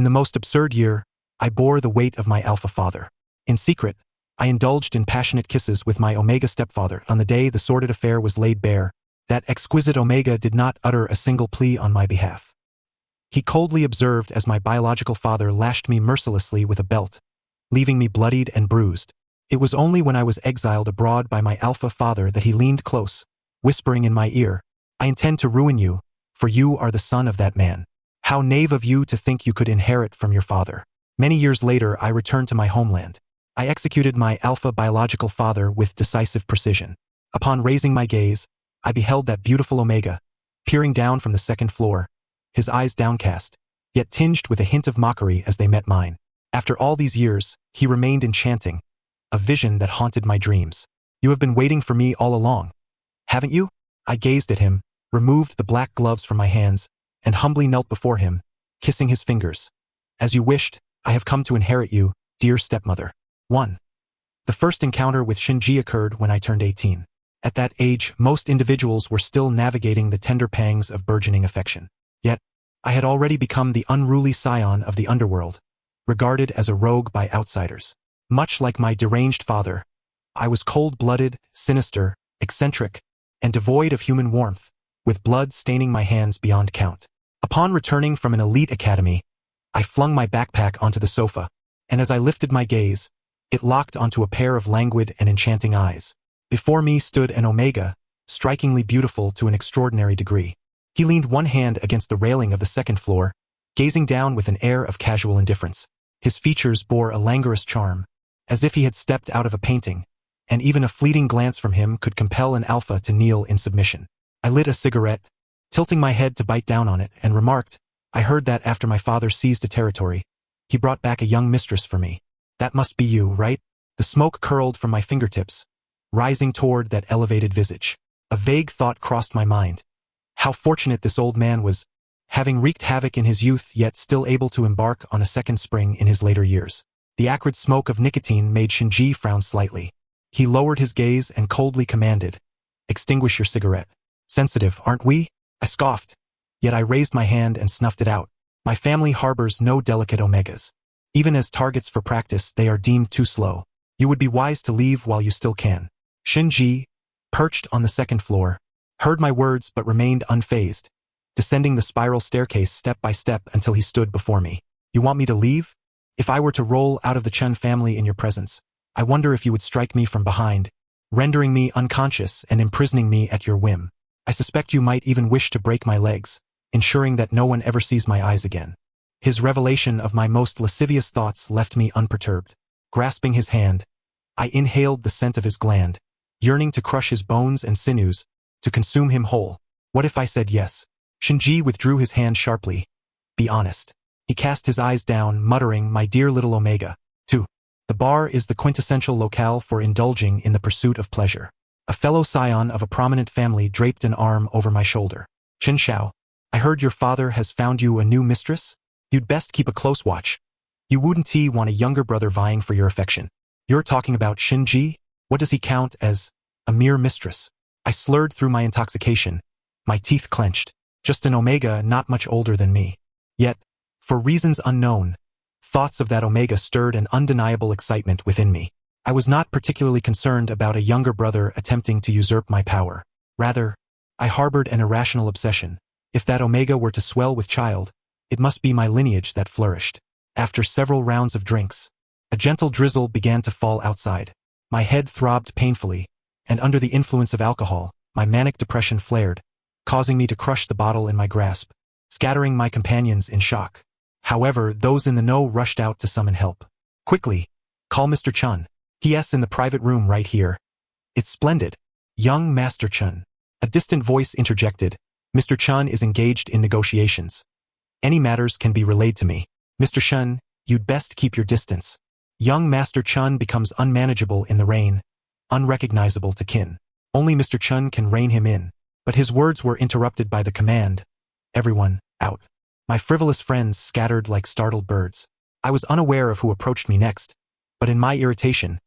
the most absurd year, I bore the weight of my alpha father. In secret, I indulged in passionate kisses with my Omega stepfather. On the day the sordid affair was laid bare, that exquisite Omega did not utter a single plea on my behalf. He coldly observed as my biological father lashed me mercilessly with a belt, leaving me bloodied and bruised. It was only when I was exiled abroad by my alpha father that he leaned close, whispering in my ear, "I intend to ruin you, for you are the son of that man. How naive of you to think you could inherit from your father." Many years later, I returned to my homeland. I executed my alpha biological father with decisive precision. Upon raising my gaze, I beheld that beautiful Omega, peering down from the second floor, his eyes downcast, yet tinged with a hint of mockery as they met mine. After all these years, he remained enchanting, a vision that haunted my dreams. "You have been waiting for me all along, haven't you?" I gazed at him, removed the black gloves from my hands, and humbly knelt before him, kissing his fingers. "As you wished, I have come to inherit you, dear stepmother." 1. The first encounter with Shinji occurred when I turned 18. At that age, most individuals were still navigating the tender pangs of burgeoning affection. Yet, I had already become the unruly scion of the underworld, regarded as a rogue by outsiders. Much like my deranged father, I was cold-blooded, sinister, eccentric, and devoid of human warmth, with blood staining my hands beyond count. Upon returning from an elite academy, I flung my backpack onto the sofa, and as I lifted my gaze, it locked onto a pair of languid and enchanting eyes. Before me stood an Omega, strikingly beautiful to an extraordinary degree. He leaned one hand against the railing of the second floor, gazing down with an air of casual indifference. His features bore a languorous charm, as if he had stepped out of a painting, and even a fleeting glance from him could compel an alpha to kneel in submission. I lit a cigarette, tilting my head to bite down on it, and remarked, "I heard that after my father seized a territory, he brought back a young mistress for me. That must be you, right?" The smoke curled from my fingertips, rising toward that elevated visage. A vague thought crossed my mind. How fortunate this old man was, having wreaked havoc in his youth yet still able to embark on a second spring in his later years. The acrid smoke of nicotine made Shinji frown slightly. He lowered his gaze and coldly commanded, "Extinguish your cigarette." "Sensitive, aren't we?" I scoffed, yet I raised my hand and snuffed it out. My family harbors no delicate Omegas. Even as targets for practice, they are deemed too slow. You would be wise to leave while you still can. Shinji, perched on the second floor, heard my words but remained unfazed, descending the spiral staircase step by step until he stood before me. "You want me to leave? If I were to roll out of the Chun family in your presence, I wonder if you would strike me from behind, rendering me unconscious and imprisoning me at your whim. I suspect you might even wish to break my legs, ensuring that no one ever sees my eyes again." His revelation of my most lascivious thoughts left me unperturbed. Grasping his hand, I inhaled the scent of his gland, yearning to crush his bones and sinews, to consume him whole. What if I said yes? Shinji withdrew his hand sharply. "Be honest." He cast his eyes down, muttering, "My dear little Omega." 2. The bar is the quintessential locale for indulging in the pursuit of pleasure. A fellow scion of a prominent family draped an arm over my shoulder. "Chen Xiao, I heard your father has found you a new mistress? You'd best keep a close watch. You wouldn't want a younger brother vying for your affection." "You're talking about Shinji? What does he count as a mere mistress?" I slurred through my intoxication, my teeth clenched. Just an Omega not much older than me. Yet, for reasons unknown, thoughts of that Omega stirred an undeniable excitement within me. I was not particularly concerned about a younger brother attempting to usurp my power. Rather, I harbored an irrational obsession. If that Omega were to swell with child, it must be my lineage that flourished. After several rounds of drinks, a gentle drizzle began to fall outside. My head throbbed painfully, and under the influence of alcohol, my manic depression flared, causing me to crush the bottle in my grasp, scattering my companions in shock. However, those in the know rushed out to summon help. "Quickly, call Mr. Chun. He's in the private room right here." "It's splendid. Young Master Chun." A distant voice interjected, "Mr. Chun is engaged in negotiations. Any matters can be relayed to me. Mr. Chun, you'd best keep your distance." Young Master Chun becomes unmanageable in the rain, unrecognizable to kin. Only Mr. Chun can rein him in. But his words were interrupted by the command, "Everyone, out." My frivolous friends scattered like startled birds. I was unaware of who approached me next, but in my irritation,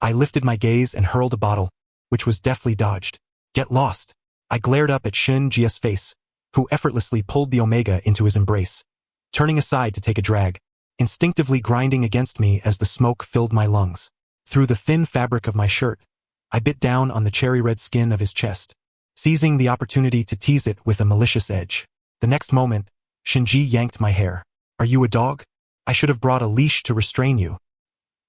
I lifted my gaze and hurled a bottle, which was deftly dodged. "Get lost." I glared up at Shinji's face, who effortlessly pulled the Omega into his embrace, turning aside to take a drag. instinctively grinding against me as the smoke filled my lungs. Through the thin fabric of my shirt, I bit down on the cherry-red skin of his chest, seizing the opportunity to tease it with a malicious edge. The next moment, Shinji yanked my hair. "Are you a dog? I should have brought a leash to restrain you."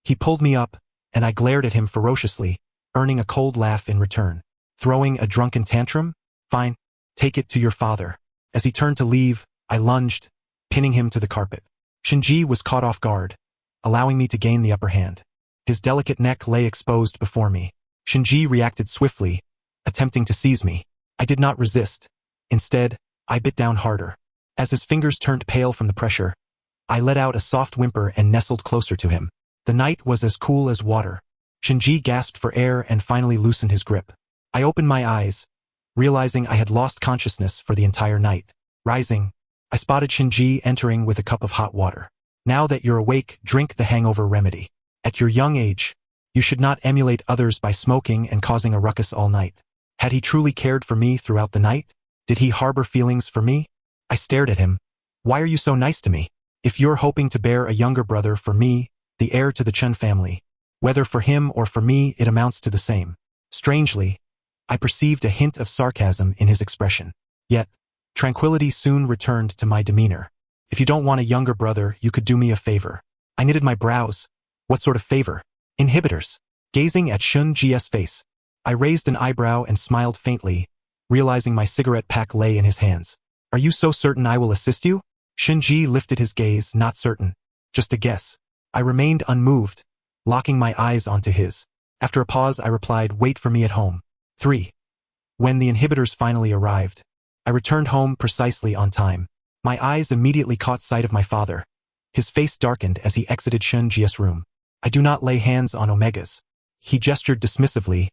He pulled me up, and I glared at him ferociously, earning a cold laugh in return. "Throwing a drunken tantrum? Fine, take it to your father." As he turned to leave, I lunged, pinning him to the carpet. Shinji was caught off guard, allowing me to gain the upper hand. His delicate neck lay exposed before me. Shinji reacted swiftly, attempting to seize me. I did not resist. Instead, I bit down harder. As his fingers turned pale from the pressure, I let out a soft whimper and nestled closer to him. The night was as cool as water. Shinji gasped for air and finally loosened his grip. I opened my eyes, realizing I had lost consciousness for the entire night. Rising, I spotted Shinji entering with a cup of hot water. "Now that you're awake, drink the hangover remedy. At your young age, you should not emulate others by smoking and causing a ruckus all night." Had he truly cared for me throughout the night? Did he harbor feelings for me? I stared at him. "Why are you so nice to me? If you're hoping to bear a younger brother for me, the heir to the Chen family, whether for him or for me, it amounts to the same." Strangely, I perceived a hint of sarcasm in his expression. Yet, tranquility soon returned to my demeanor. "If you don't want a younger brother, you could do me a favor." I knitted my brows. "What sort of favor?" "Inhibitors." Gazing at Shinji's face, I raised an eyebrow and smiled faintly, realizing my cigarette pack lay in his hands. "Are you so certain I will assist you?" Shinji lifted his gaze. "Not certain. Just a guess." I remained unmoved, locking my eyes onto his. After a pause, I replied, "Wait for me at home." 3. When the inhibitors finally arrived, I returned home precisely on time. My eyes immediately caught sight of my father. His face darkened as he exited Shinji's room. "I do not lay hands on Omegas." He gestured dismissively,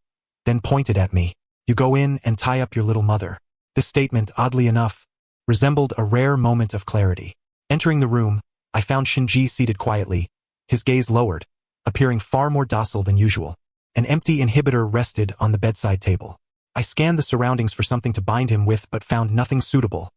then pointed at me. "You go in and tie up your little mother." This statement, oddly enough, resembled a rare moment of clarity. Entering the room, I found Shinji seated quietly, his gaze lowered, appearing far more docile than usual. An empty inhibitor rested on the bedside table. I scanned the surroundings for something to bind him with but found nothing suitable,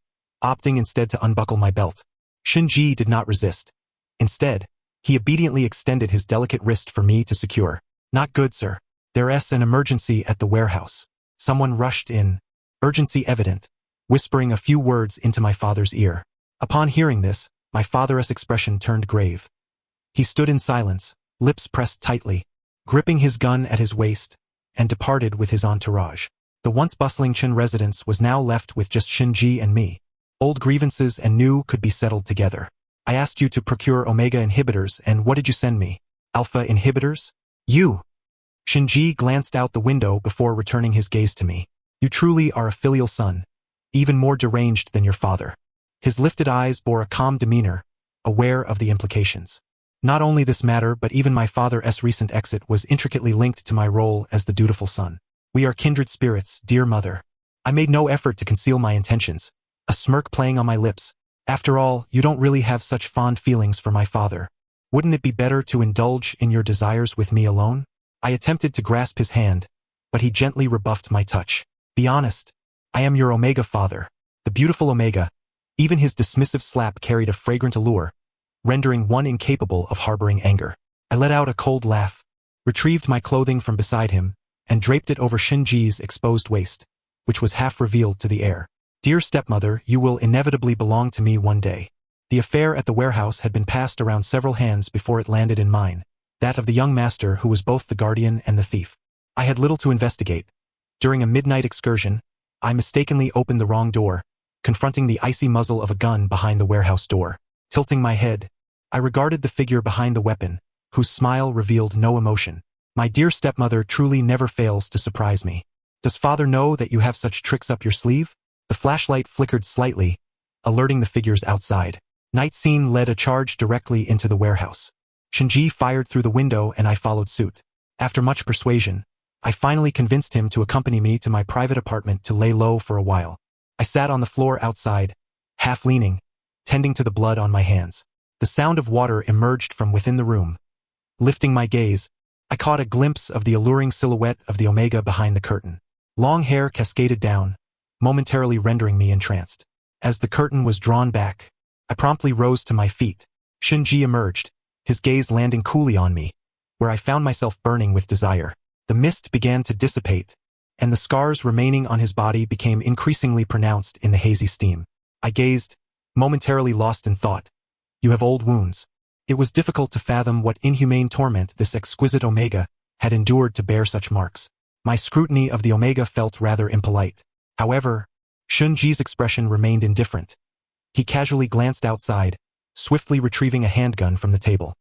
opting instead to unbuckle my belt. Shinji did not resist. Instead, he obediently extended his delicate wrist for me to secure. "Not good, sir. There's an emergency at the warehouse." Someone rushed in, urgency evident, whispering a few words into my father's ear. Upon hearing this, my father's expression turned grave. He stood in silence, lips pressed tightly, gripping his gun at his waist, and departed with his entourage. The once bustling Chen residence was now left with just Shinji and me. Old grievances and new could be settled together. "I asked you to procure Omega inhibitors, and what did you send me? Alpha inhibitors? You!" Shinji glanced out the window before returning his gaze to me. "You truly are a filial son, even more deranged than your father." His lifted eyes bore a calm demeanor, aware of the implications. Not only this matter but even my father's recent exit was intricately linked to my role as the dutiful son. "We are kindred spirits, dear mother." I made no effort to conceal my intentions, a smirk playing on my lips. "After all, you don't really have such fond feelings for my father. Wouldn't it be better to indulge in your desires with me alone?" I attempted to grasp his hand, but he gently rebuffed my touch. "Be honest. I am your Omega father, the beautiful Omega." Even his dismissive slap carried a fragrant allure, rendering one incapable of harboring anger. I let out a cold laugh, retrieved my clothing from beside him, and draped it over Shinji's exposed waist, which was half revealed to the air. "Dear stepmother, you will inevitably belong to me one day." The affair at the warehouse had been passed around several hands before it landed in mine, that of the young master who was both the guardian and the thief. I had little to investigate. During a midnight excursion, I mistakenly opened the wrong door, confronting the icy muzzle of a gun behind the warehouse door. Tilting my head, I regarded the figure behind the weapon, whose smile revealed no emotion. My dear stepmother truly never fails to surprise me. "Does father know that you have such tricks up your sleeve?" The flashlight flickered slightly, alerting the figures outside. Night Scene led a charge directly into the warehouse. Shinji fired through the window and I followed suit. After much persuasion, I finally convinced him to accompany me to my private apartment to lay low for a while. I sat on the floor outside, half leaning, tending to the blood on my hands. The sound of water emerged from within the room. Lifting my gaze, I caught a glimpse of the alluring silhouette of the Omega behind the curtain. Long hair cascaded down, momentarily rendering me entranced. As the curtain was drawn back, I promptly rose to my feet, Shinji emerged, his gaze landing coolly on me, where I found myself burning with desire. The mist began to dissipate, and the scars remaining on his body became increasingly pronounced in the hazy steam. I gazed, momentarily lost in thought. You have old wounds. It was difficult to fathom what inhumane torment this exquisite Omega had endured to bear such marks. My scrutiny of the Omega felt rather impolite. However, Shunji's expression remained indifferent. He casually glanced outside, swiftly retrieving a handgun from the table.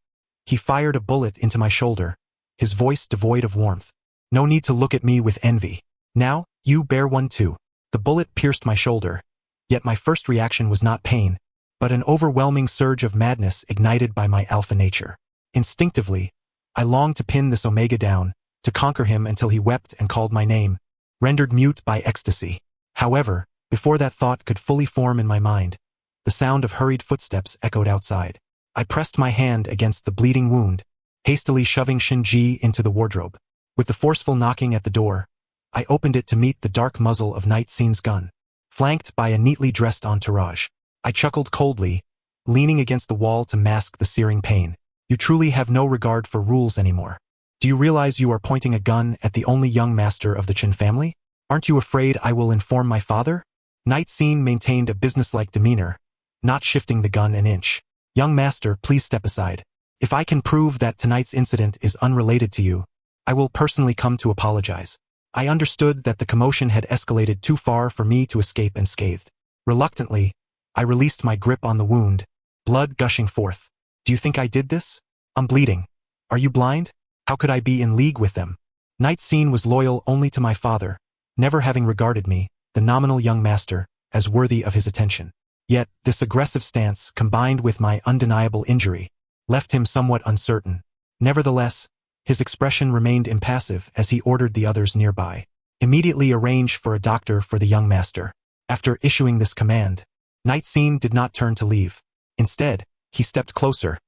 He fired a bullet into my shoulder, his voice devoid of warmth. No need to look at me with envy. Now, you bear one too. The bullet pierced my shoulder, yet my first reaction was not pain, but an overwhelming surge of madness ignited by my alpha nature. Instinctively, I longed to pin this Omega down, to conquer him until he wept and called my name, rendered mute by ecstasy. However, before that thought could fully form in my mind, the sound of hurried footsteps echoed outside. I pressed my hand against the bleeding wound, hastily shoving Shinji into the wardrobe. With the forceful knocking at the door, I opened it to meet the dark muzzle of Night Scene's gun, flanked by a neatly dressed entourage. I chuckled coldly, leaning against the wall to mask the searing pain. You truly have no regard for rules anymore. Do you realize you are pointing a gun at the only young master of the Chin family? Aren't you afraid I will inform my father? Night Scene maintained a businesslike demeanor, not shifting the gun an inch. Young master, please step aside. If I can prove that tonight's incident is unrelated to you, I will personally come to apologize. I understood that the commotion had escalated too far for me to escape unscathed. Reluctantly, I released my grip on the wound, blood gushing forth. Do you think I did this? I'm bleeding. Are you blind? How could I be in league with them? Night Scene was loyal only to my father, never having regarded me, the nominal young master, as worthy of his attention. Yet, this aggressive stance, combined with my undeniable injury, left him somewhat uncertain. Nevertheless, his expression remained impassive as he ordered the others nearby. Immediately arrange for a doctor for the young master. After issuing this command, Night Scene did not turn to leave. Instead, he stepped closer,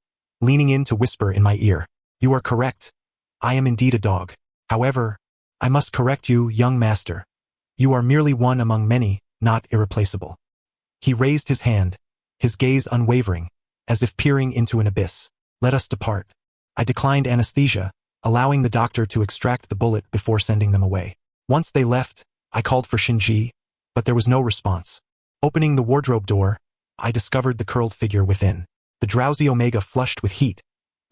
leaning in to whisper in my ear. You are correct. I am indeed a dog. However, I must correct you, young master. You are merely one among many, not irreplaceable. He raised his hand, his gaze unwavering, as if peering into an abyss. Let us depart. I declined anesthesia, allowing the doctor to extract the bullet before sending them away. Once they left, I called for Shinji, but there was no response. Opening the wardrobe door, I discovered the curled figure within. The drowsy Omega flushed with heat,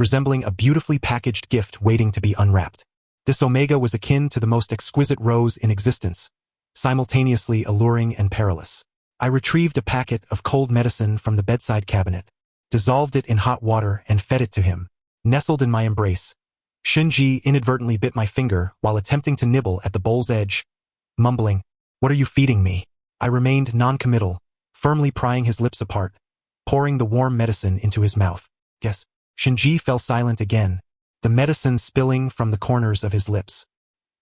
resembling a beautifully packaged gift waiting to be unwrapped. This Omega was akin to the most exquisite rose in existence, simultaneously alluring and perilous. I retrieved a packet of cold medicine from the bedside cabinet, dissolved it in hot water and fed it to him. Nestled in my embrace, Shinji inadvertently bit my finger while attempting to nibble at the bowl's edge, mumbling, "What are you feeding me?" I remained non-committal, firmly prying his lips apart, pouring the warm medicine into his mouth. Yes. Shinji fell silent again, the medicine spilling from the corners of his lips.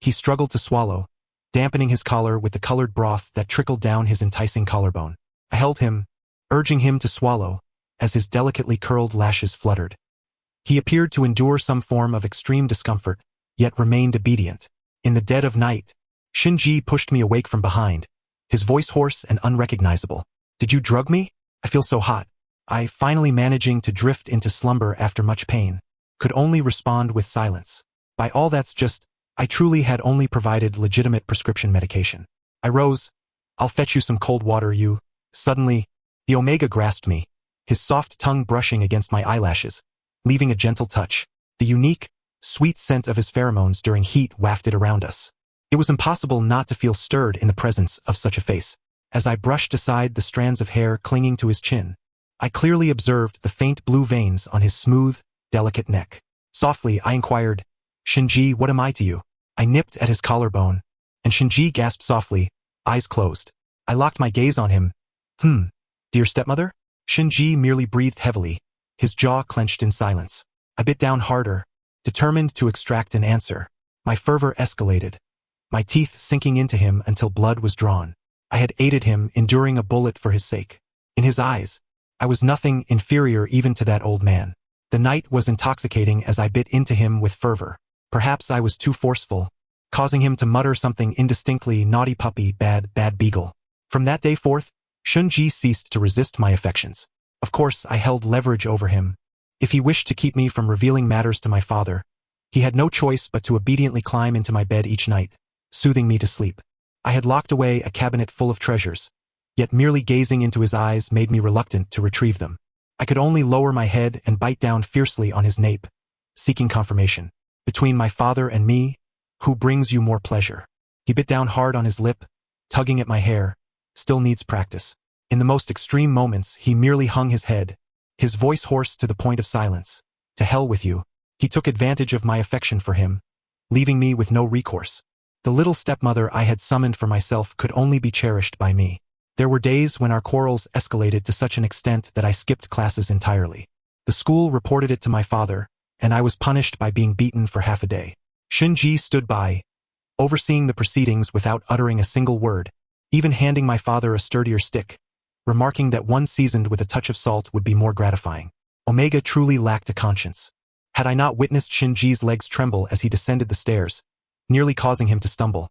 He struggled to swallow, dampening his collar with the colored broth that trickled down his enticing collarbone. I held him, urging him to swallow, as his delicately curled lashes fluttered. He appeared to endure some form of extreme discomfort, yet remained obedient. In the dead of night, Shinji pushed me awake from behind, his voice hoarse and unrecognizable. Did you drug me? I feel so hot. I, finally managing to drift into slumber after much pain, could only respond with silence. By all that's just, I truly had only provided legitimate prescription medication. I rose. I'll fetch you some cold water, you. Suddenly, the Omega grasped me, his soft tongue brushing against my eyelashes, leaving a gentle touch. The unique, sweet scent of his pheromones during heat wafted around us. It was impossible not to feel stirred in the presence of such a face. As I brushed aside the strands of hair clinging to his chin, I clearly observed the faint blue veins on his smooth, delicate neck. Softly, I inquired, Shinji, what am I to you? I nipped at his collarbone, and Shinji gasped softly, eyes closed. I locked my gaze on him. Dear stepmother? Shinji merely breathed heavily, his jaw clenched in silence. I bit down harder, determined to extract an answer. My fervor escalated, my teeth sinking into him until blood was drawn. I had aided him, enduring a bullet for his sake. In his eyes, I was nothing inferior even to that old man. The night was intoxicating as I bit into him with fervor. Perhaps I was too forceful, causing him to mutter something indistinctly, naughty puppy, bad beagle. From that day forth, Shinji ceased to resist my affections. Of course, I held leverage over him, If he wished to keep me from revealing matters to my father, he had no choice but to obediently climb into my bed each night, soothing me to sleep. I had locked away a cabinet full of treasures, yet merely gazing into his eyes made me reluctant to retrieve them. I could only lower my head and bite down fiercely on his nape, seeking confirmation. Between my father and me, who brings you more pleasure? He bit down hard on his lip, tugging at my hair. Still needs practice. In the most extreme moments, he merely hung his head, his voice hoarse to the point of silence. To hell with you. He took advantage of my affection for him, leaving me with no recourse. The little stepmother I had summoned for myself could only be cherished by me. There were days when our quarrels escalated to such an extent that I skipped classes entirely. The school reported it to my father, and I was punished by being beaten for half a day. Shinji stood by, overseeing the proceedings without uttering a single word, even handing my father a sturdier stick, remarking that one seasoned with a touch of salt would be more gratifying. Omega truly lacked a conscience. Had I not witnessed Shinji's legs tremble as he descended the stairs, nearly causing him to stumble,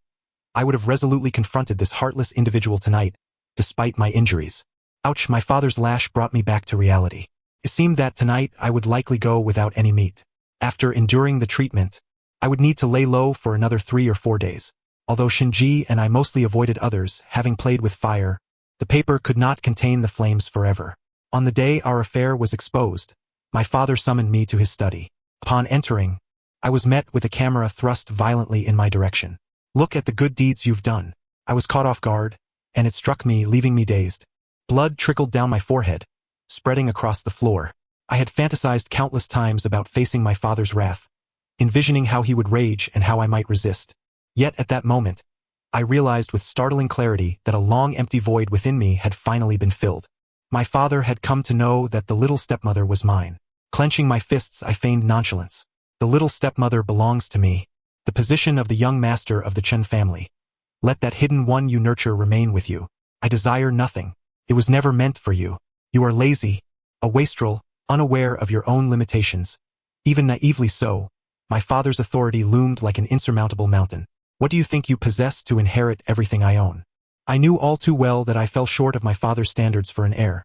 I would have resolutely confronted this heartless individual tonight, despite my injuries. Ouch, my father's lash brought me back to reality. It seemed that tonight I would likely go without any meat. After enduring the treatment, I would need to lay low for another 3 or 4 days. Although Shinji and I mostly avoided others, having played with fire, the paper could not contain the flames forever. On the day our affair was exposed, my father summoned me to his study. Upon entering, I was met with a camera thrust violently in my direction. Look at the good deeds you've done. I was caught off guard, and it struck me, leaving me dazed. Blood trickled down my forehead, spreading across the floor. I had fantasized countless times about facing my father's wrath, envisioning how he would rage and how I might resist. Yet at that moment, I realized with startling clarity that a long empty void within me had finally been filled. My father had come to know that the little stepmother was mine. Clenching my fists, I feigned nonchalance. The little stepmother belongs to me, the position of the young master of the Chen family. Let that hidden one you nurture remain with you. I desire nothing. It was never meant for you. You are lazy, a wastrel, unaware of your own limitations. Even naively so, my father's authority loomed like an insurmountable mountain. What do you think you possess to inherit everything I own? I knew all too well that I fell short of my father's standards for an heir.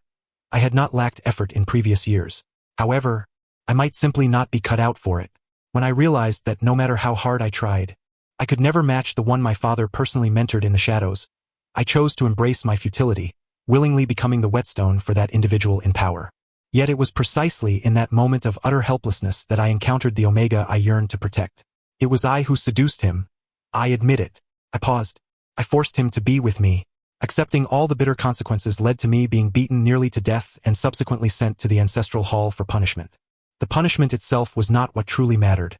I had not lacked effort in previous years. However, I might simply not be cut out for it. When I realized that no matter how hard I tried, I could never match the one my father personally mentored in the shadows, I chose to embrace my futility, willingly becoming the whetstone for that individual in power. Yet it was precisely in that moment of utter helplessness that I encountered the Omega I yearned to protect. It was I who seduced him. I admit it. I paused. I forced him to be with me. Accepting all the bitter consequences led to me being beaten nearly to death and subsequently sent to the ancestral hall for punishment. The punishment itself was not what truly mattered.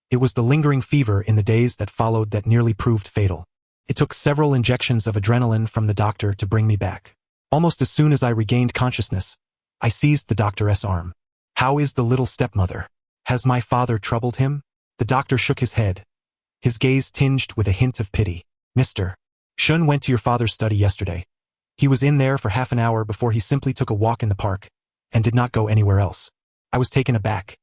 It was the lingering fever in the days that followed that nearly proved fatal. It took several injections of adrenaline from the doctor to bring me back. Almost as soon as I regained consciousness, I seized the doctor's arm. How is the little stepmother? Has my father troubled him? The doctor shook his head, his gaze tinged with a hint of pity. Mr. Shun went to your father's study yesterday. He was in there for half an hour before he simply took a walk in the park, and did not go anywhere else. I was taken aback.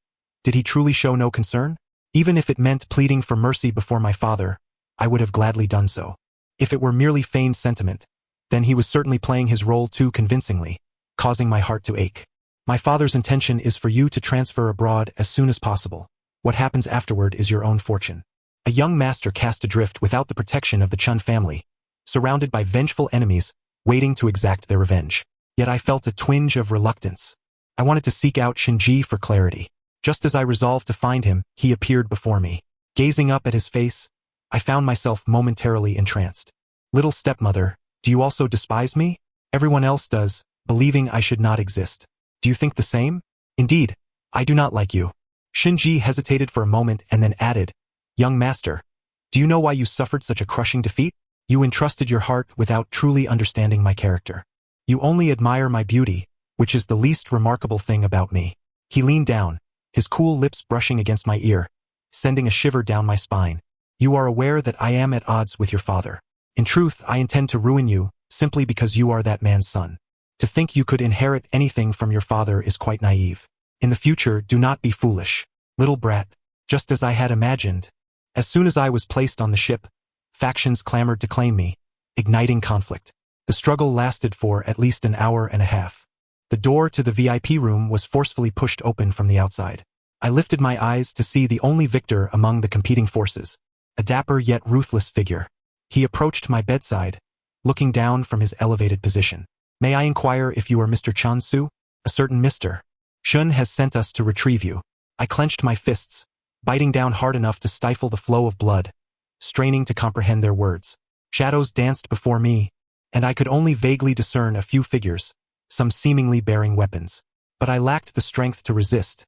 Did he truly show no concern? Even if it meant pleading for mercy before my father, I would have gladly done so. If it were merely feigned sentiment, then he was certainly playing his role too convincingly, causing my heart to ache. My father's intention is for you to transfer abroad as soon as possible. What happens afterward is your own fortune. A young master cast adrift without the protection of the Chun family, surrounded by vengeful enemies, waiting to exact their revenge. Yet I felt a twinge of reluctance. I wanted to seek out Shinji for clarity. Just as I resolved to find him, he appeared before me. Gazing up at his face, I found myself momentarily entranced. Little stepmother, do you also despise me? Everyone else does, believing I should not exist. Do you think the same? Indeed, I do not like you. Shinji hesitated for a moment and then added, Young master, do you know why you suffered such a crushing defeat? You entrusted your heart without truly understanding my character. You only admire my beauty, which is the least remarkable thing about me. He leaned down, his cool lips brushing against my ear, sending a shiver down my spine. You are aware that I am at odds with your father. In truth, I intend to ruin you, simply because you are that man's son. To think you could inherit anything from your father is quite naive. In the future, do not be foolish. Little brat, just as I had imagined. As soon as I was placed on the ship, factions clamored to claim me, igniting conflict. The struggle lasted for at least an hour and a half. The door to the VIP room was forcefully pushed open from the outside. I lifted my eyes to see the only victor among the competing forces, a dapper yet ruthless figure. He approached my bedside, looking down from his elevated position. "May I inquire if you are Mr. Chun-Su? A certain Mr. Shun has sent us to retrieve you." I clenched my fists, biting down hard enough to stifle the flow of blood, straining to comprehend their words. Shadows danced before me, and I could only vaguely discern a few figures, some seemingly bearing weapons. But I lacked the strength to resist.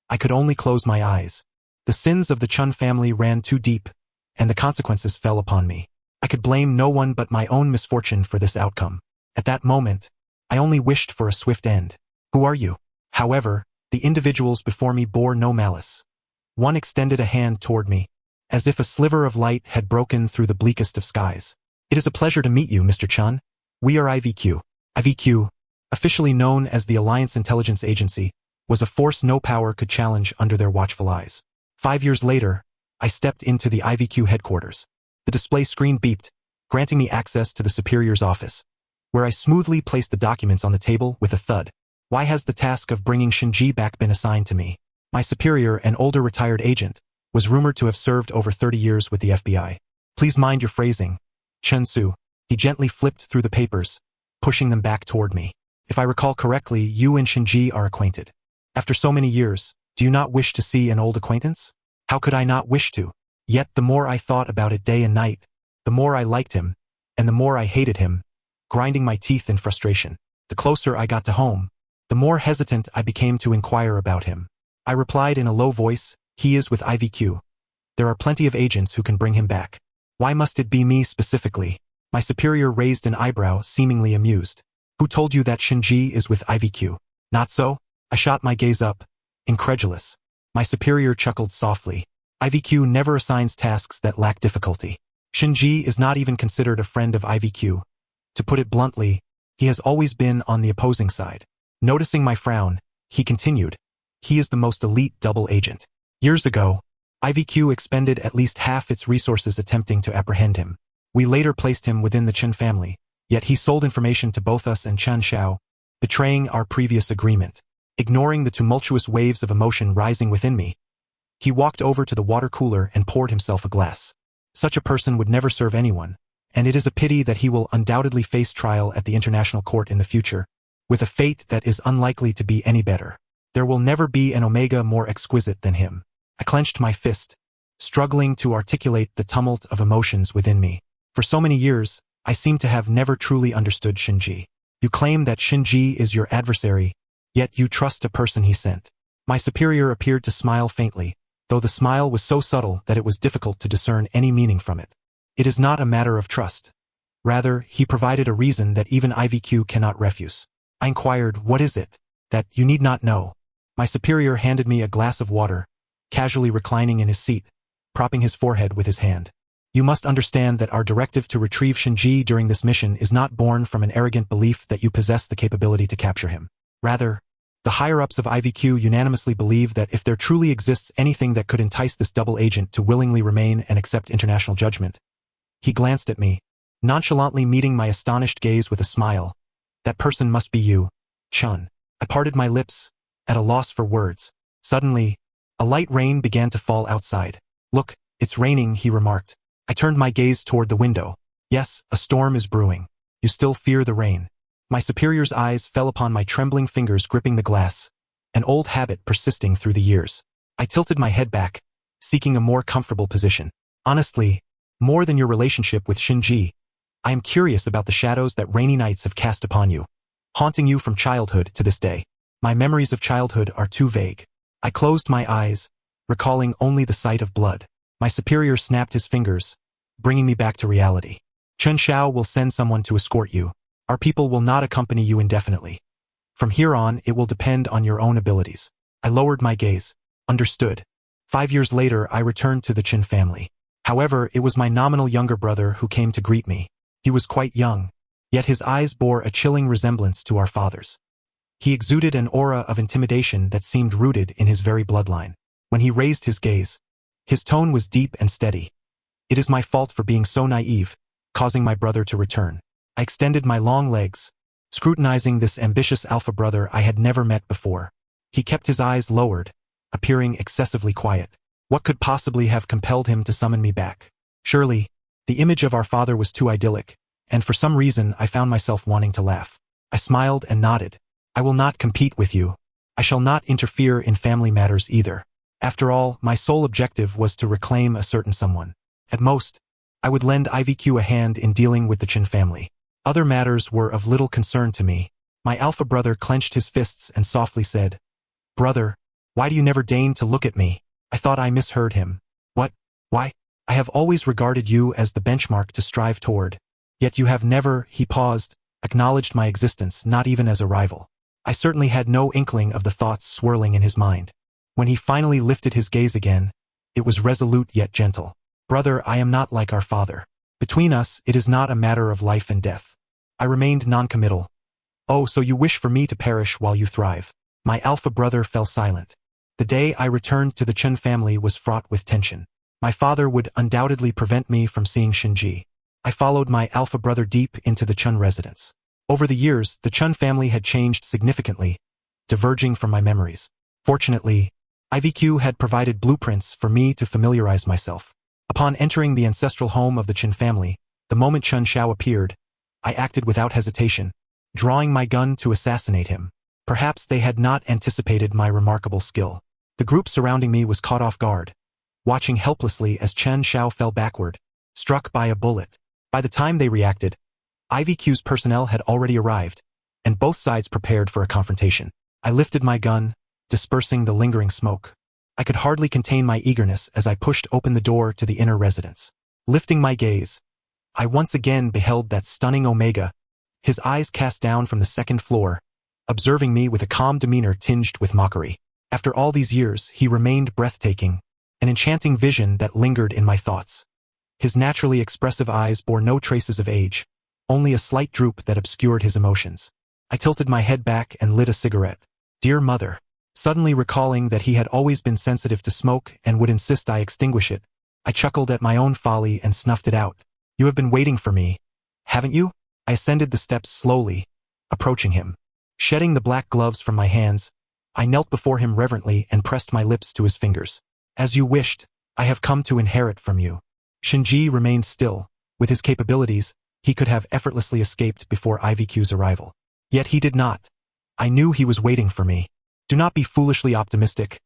I could only close my eyes. The sins of the Chun family ran too deep, and the consequences fell upon me. I could blame no one but my own misfortune for this outcome. At that moment, I only wished for a swift end. "Who are you?" However, the individuals before me bore no malice. One extended a hand toward me, as if a sliver of light had broken through the bleakest of skies. "It is a pleasure to meet you, Mr. Chun. We are IVQ. IVQ, officially known as the Alliance Intelligence Agency, was a force no power could challenge under their watchful eyes. 5 years later, I stepped into the IVQ headquarters. The display screen beeped, granting me access to the superior's office, where I smoothly placed the documents on the table with a thud. Why has the task of bringing Shinji back been assigned to me? My superior, an older retired agent, was rumored to have served over 30 years with the FBI. "Please mind your phrasing, Chun-Su." He gently flipped through the papers, pushing them back toward me. "If I recall correctly, you and Shinji are acquainted. After so many years, do you not wish to see an old acquaintance?" How could I not wish to? Yet the more I thought about it day and night, the more I liked him, and the more I hated him, grinding my teeth in frustration. The closer I got to home, the more hesitant I became to inquire about him. I replied in a low voice, "He is with IVQ. There are plenty of agents who can bring him back. Why must it be me specifically?" My superior raised an eyebrow, seemingly amused. "Who told you that Shinji is with IVQ? Not so?" I shot my gaze up, incredulous. My superior chuckled softly. "IVQ never assigns tasks that lack difficulty. Shinji is not even considered a friend of IVQ. To put it bluntly, he has always been on the opposing side." Noticing my frown, he continued, "He is the most elite double agent. Years ago, IVQ expended at least half its resources attempting to apprehend him. We later placed him within the Chen family, yet he sold information to both us and Chen Xiao, betraying our previous agreement." Ignoring the tumultuous waves of emotion rising within me, he walked over to the water cooler and poured himself a glass. Such a person would never serve anyone, and it is a pity that he will undoubtedly face trial at the international court in the future, with a fate that is unlikely to be any better. There will never be an Omega more exquisite than him. I clenched my fist, struggling to articulate the tumult of emotions within me. For so many years, I seem to have never truly understood Shinji. You claim that Shinji is your adversary, yet you trust a person he sent. My superior appeared to smile faintly, though the smile was so subtle that it was difficult to discern any meaning from it. "It is not a matter of trust. Rather, he provided a reason that even IVQ cannot refuse." I inquired, "What is it?" "That you need not know." My superior handed me a glass of water, casually reclining in his seat, propping his forehead with his hand. "You must understand that our directive to retrieve Shinji during this mission is not born from an arrogant belief that you possess the capability to capture him. Rather, the higher-ups of IVQ unanimously believe that if there truly exists anything that could entice this double agent to willingly remain and accept international judgment." He glanced at me, nonchalantly meeting my astonished gaze with a smile. "That person must be you, Chun." I parted my lips, at a loss for words. Suddenly, a light rain began to fall outside. "Look, it's raining," he remarked. I turned my gaze toward the window. "Yes, a storm is brewing. You still fear the rain?" My superior's eyes fell upon my trembling fingers gripping the glass, an old habit persisting through the years. I tilted my head back, seeking a more comfortable position. "Honestly, more than your relationship with Shinji, I am curious about the shadows that rainy nights have cast upon you, haunting you from childhood to this day." My memories of childhood are too vague. I closed my eyes, recalling only the sight of blood. My superior snapped his fingers, bringing me back to reality. "Chen Xiao will send someone to escort you. Our people will not accompany you indefinitely. From here on, it will depend on your own abilities." I lowered my gaze. "Understood." 5 years later, I returned to the Chen family. However, it was my nominal younger brother who came to greet me. He was quite young, yet his eyes bore a chilling resemblance to our father's. He exuded an aura of intimidation that seemed rooted in his very bloodline. When he raised his gaze, his tone was deep and steady. "It is my fault for being so naive, causing my brother to return." I extended my long legs, scrutinizing this ambitious alpha brother I had never met before. He kept his eyes lowered, appearing excessively quiet. What could possibly have compelled him to summon me back? Surely, the image of our father was too idyllic, and for some reason I found myself wanting to laugh. I smiled and nodded. I will not compete with you. I shall not interfere in family matters either. After all, my sole objective was to reclaim a certain someone. At most, I would lend IVQ a hand in dealing with the Chen family. Other matters were of little concern to me. My alpha brother clenched his fists and softly said, "Brother, why do you never deign to look at me?" I thought I misheard him. What? Why? I have always regarded you as the benchmark to strive toward. Yet you have never, he paused, acknowledged my existence, not even as a rival. I certainly had no inkling of the thoughts swirling in his mind. When he finally lifted his gaze again, it was resolute yet gentle. "Brother, I am not like our father. Between us, it is not a matter of life and death." I remained noncommittal. "Oh, so you wish for me to perish while you thrive?" My alpha brother fell silent. The day I returned to the Chen family was fraught with tension. My father would undoubtedly prevent me from seeing Shinji. I followed my alpha brother deep into the Chen residence. Over the years, the Chen family had changed significantly, diverging from my memories. Fortunately, IVQ had provided blueprints for me to familiarize myself. Upon entering the ancestral home of the Chen family, the moment Chen Xiao appeared, I acted without hesitation, drawing my gun to assassinate him. Perhaps they had not anticipated my remarkable skill. The group surrounding me was caught off guard, watching helplessly as Chen Xiao fell backward, struck by a bullet. By the time they reacted, IVQ's personnel had already arrived, and both sides prepared for a confrontation. I lifted my gun, dispersing the lingering smoke. I could hardly contain my eagerness as I pushed open the door to the inner residence. Lifting my gaze, I once again beheld that stunning Omega, his eyes cast down from the second floor, observing me with a calm demeanor tinged with mockery. After all these years, he remained breathtaking, an enchanting vision that lingered in my thoughts. His naturally expressive eyes bore no traces of age, only a slight droop that obscured his emotions. I tilted my head back and lit a cigarette. Dear mother. Suddenly recalling that he had always been sensitive to smoke and would insist I extinguish it, I chuckled at my own folly and snuffed it out. You have been waiting for me, haven't you? I ascended the steps slowly, approaching him. Shedding the black gloves from my hands, I knelt before him reverently and pressed my lips to his fingers. As you wished, I have come to inherit from you. Shinji remained still. With his capabilities, he could have effortlessly escaped before IVQ's arrival. Yet he did not. I knew he was waiting for me. Do not be foolishly optimistic.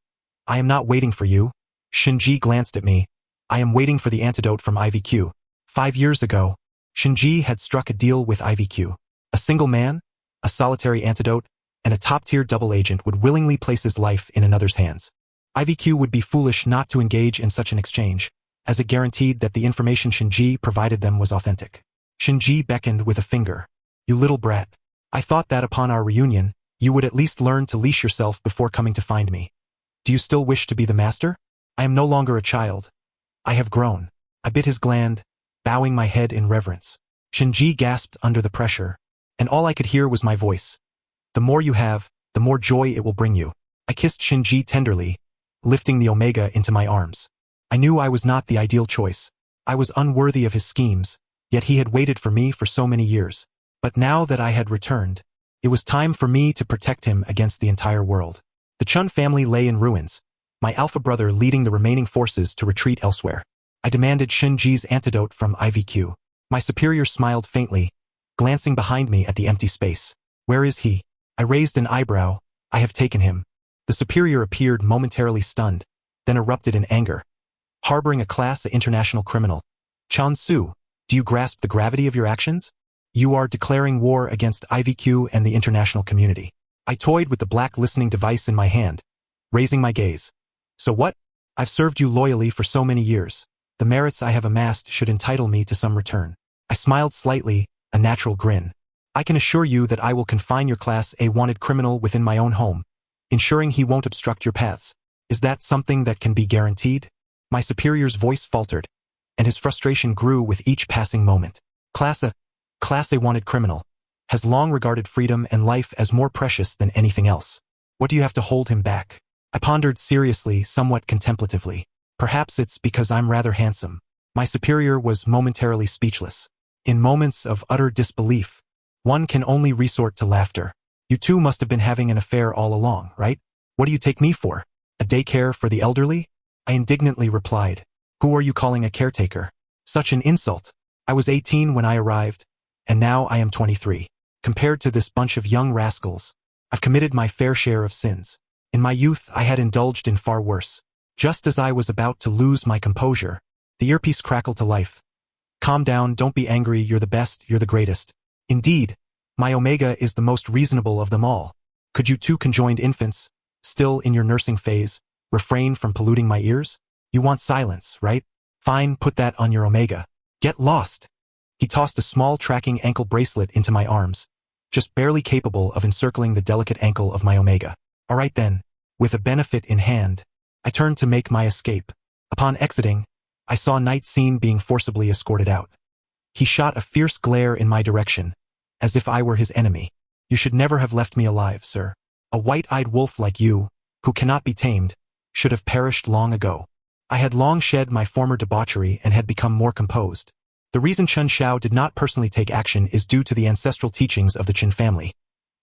I am not waiting for you. Shinji glanced at me. I am waiting for the antidote from IVQ. 5 years ago, Shinji had struck a deal with IVQ. A single man, a solitary antidote, and a top-tier double agent would willingly place his life in another's hands. IVQ would be foolish not to engage in such an exchange, as it guaranteed that the information Shinji provided them was authentic. Shinji beckoned with a finger. You little brat. I thought that upon our reunion, you would at least learn to leash yourself before coming to find me. Do you still wish to be the master? I am no longer a child. I have grown. I bit his gland, bowing my head in reverence. Shinji gasped under the pressure, and all I could hear was my voice. The more you have, the more joy it will bring you. I kissed Shinji tenderly, lifting the Omega into my arms. I knew I was not the ideal choice. I was unworthy of his schemes, yet he had waited for me for so many years. But now that I had returned, it was time for me to protect him against the entire world. The Chun family lay in ruins, my alpha brother leading the remaining forces to retreat elsewhere. I demanded Shinji's antidote from IVQ. My superior smiled faintly, glancing behind me at the empty space. Where is he? I raised an eyebrow. I have taken him. The superior appeared momentarily stunned, then erupted in anger. Harboring a Class A international criminal. Chansu, do you grasp the gravity of your actions? You are declaring war against IVQ and the international community. I toyed with the black listening device in my hand, raising my gaze. So what? I've served you loyally for so many years. The merits I have amassed should entitle me to some return. I smiled slightly, a natural grin. I can assure you that I will confine your Class A wanted criminal within my own home, ensuring he won't obstruct your paths. Is that something that can be guaranteed? My superior's voice faltered, and his frustration grew with each passing moment. Class A wanted criminal, has long regarded freedom and life as more precious than anything else. What do you have to hold him back? I pondered seriously, somewhat contemplatively. Perhaps it's because I'm rather handsome. My superior was momentarily speechless. In moments of utter disbelief, One can only resort to laughter. You two must have been having an affair all along, right? What do you take me for? A daycare for the elderly? I indignantly replied. Who are you calling a caretaker? Such an insult. I was 18 when I arrived, and now I am 23. Compared to this bunch of young rascals, I've committed my fair share of sins. In my youth, I had indulged in far worse. Just as I was about to lose my composure, the earpiece crackled to life. Calm down, don't be angry, you're the best, you're the greatest. Indeed, my Omega is the most reasonable of them all. Could you two conjoined infants, still in your nursing phase, refrain from polluting my ears? You want silence, right? Fine, put that on your Omega. Get lost. He tossed a small tracking ankle bracelet into my arms, just barely capable of encircling the delicate ankle of my Omega. All right then, with a benefit in hand, I turned to make my escape. Upon exiting, I saw Night Scene being forcibly escorted out. He shot a fierce glare in my direction, as if I were his enemy. You should never have left me alive, sir. A white-eyed wolf like you, who cannot be tamed, should have perished long ago. I had long shed my former debauchery and had become more composed. The reason Chen Xiao did not personally take action is due to the ancestral teachings of the Qin family.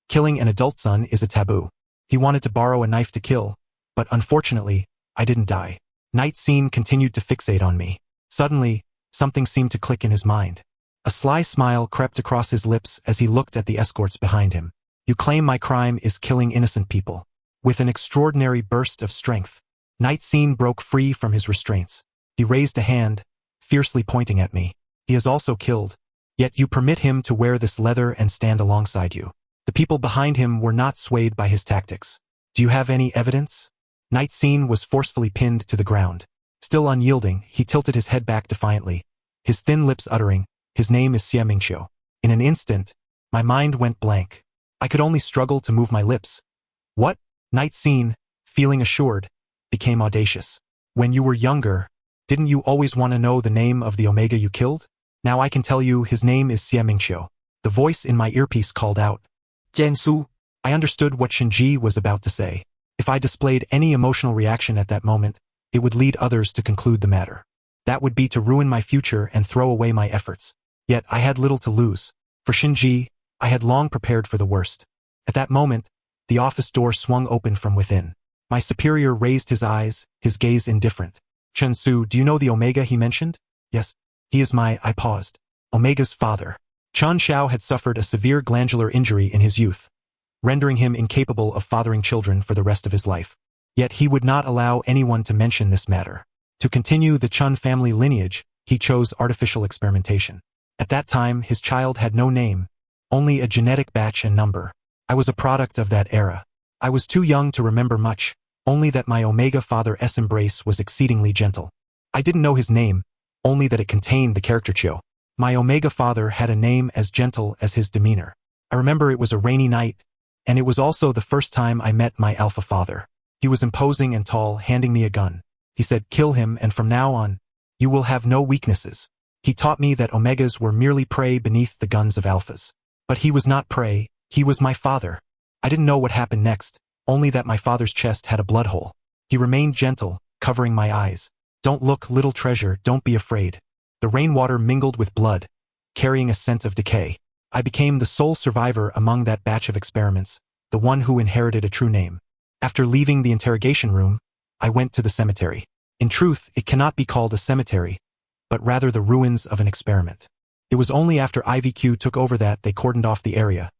Killing an adult son is a taboo. He wanted to borrow a knife to kill, but unfortunately, I didn't die. Night Scene continued to fixate on me. Suddenly, something seemed to click in his mind. A sly smile crept across his lips as he looked at the escorts behind him. You claim my crime is killing innocent people. With an extraordinary burst of strength, Night Scene broke free from his restraints. He raised a hand, fiercely pointing at me. He has also killed, yet you permit him to wear this leather and stand alongside you. The people behind him were not swayed by his tactics. Do you have any evidence? Night Scene was forcefully pinned to the ground. Still unyielding, he tilted his head back defiantly, his thin lips uttering, his name is Xie Mingqiu. In an instant, my mind went blank. I could only struggle to move my lips. What? Night Scene, feeling assured, became audacious. When you were younger, didn't you always want to know the name of the Omega you killed? Now I can tell you his name is Xie Mingqiu. The voice in my earpiece called out. Jiansu. I understood what Shinji was about to say. If I displayed any emotional reaction at that moment, it would lead others to conclude the matter. That would be to ruin my future and throw away my efforts. Yet I had little to lose. For Shinji, I had long prepared for the worst. At that moment, the office door swung open from within. My superior raised his eyes, his gaze indifferent. Chen Su, do you know the Omega he mentioned? Yes. He is I paused. Omega's father. Chen Xiao had suffered a severe glandular injury in his youth, rendering him incapable of fathering children for the rest of his life. Yet he would not allow anyone to mention this matter. To continue the Chen family lineage, he chose artificial experimentation. At that time, his child had no name, only a genetic batch and number. I was a product of that era. I was too young to remember much, only that my Omega father's embrace was exceedingly gentle. I didn't know his name, only that it contained the character Qiu. My Omega father had a name as gentle as his demeanor. I remember it was a rainy night, and it was also the first time I met my alpha father. He was imposing and tall, handing me a gun. He said, kill him, and from now on, you will have no weaknesses. He taught me that Omegas were merely prey beneath the guns of alphas. But he was not prey, he was my father. I didn't know what happened next, only that my father's chest had a blood hole. He remained gentle, covering my eyes. Don't look, little treasure, don't be afraid. The rainwater mingled with blood, carrying a scent of decay. I became the sole survivor among that batch of experiments, the one who inherited a true name. After leaving the interrogation room, I went to the cemetery. In truth, it cannot be called a cemetery, but rather the ruins of an experiment. It was only after IVQ took over that they cordoned off the area,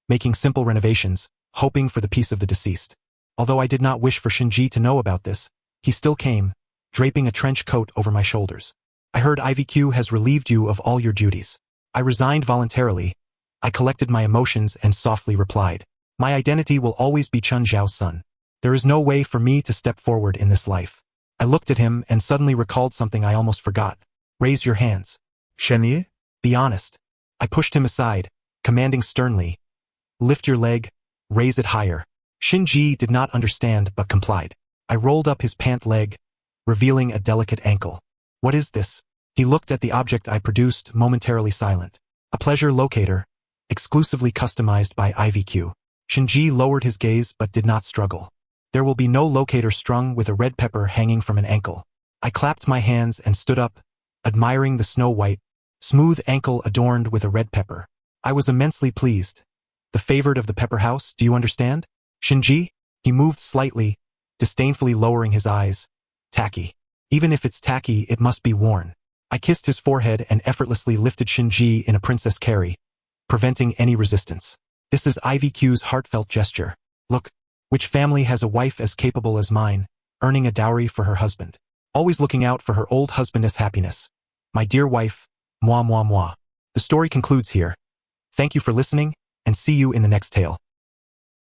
making simple renovations, hoping for the peace of the deceased. Although I did not wish for Shinji to know about this, he still came, draping a trench coat over my shoulders. I heard IVQ has relieved you of all your duties. I resigned voluntarily. I collected my emotions and softly replied, my identity will always be Chen Zhao's son. There is no way for me to step forward in this life. I looked at him and suddenly recalled something I almost forgot. Raise your hands. Shenye? Be honest. I pushed him aside, commanding sternly, lift your leg, raise it higher. Shinji did not understand but complied. I rolled up his pant leg, revealing a delicate ankle. What is this? He looked at the object I produced, momentarily silent. A pleasure locator, exclusively customized by IVQ. Shinji lowered his gaze but did not struggle. There will be no locator strung with a red pepper hanging from an ankle. I clapped my hands and stood up, admiring the snow-white, smooth ankle adorned with a red pepper. I was immensely pleased. The favorite of the Pepper House, do you understand? Shinji? He moved slightly, disdainfully lowering his eyes. Tacky. Even if it's tacky, it must be worn. I kissed his forehead and effortlessly lifted Shinji in a princess carry, preventing any resistance. This is IVQ's heartfelt gesture. Look, which family has a wife as capable as mine, earning a dowry for her husband? Always looking out for her old husband's happiness. My dear wife, moi moi moi. The story concludes here. Thank you for listening, and see you in the next tale.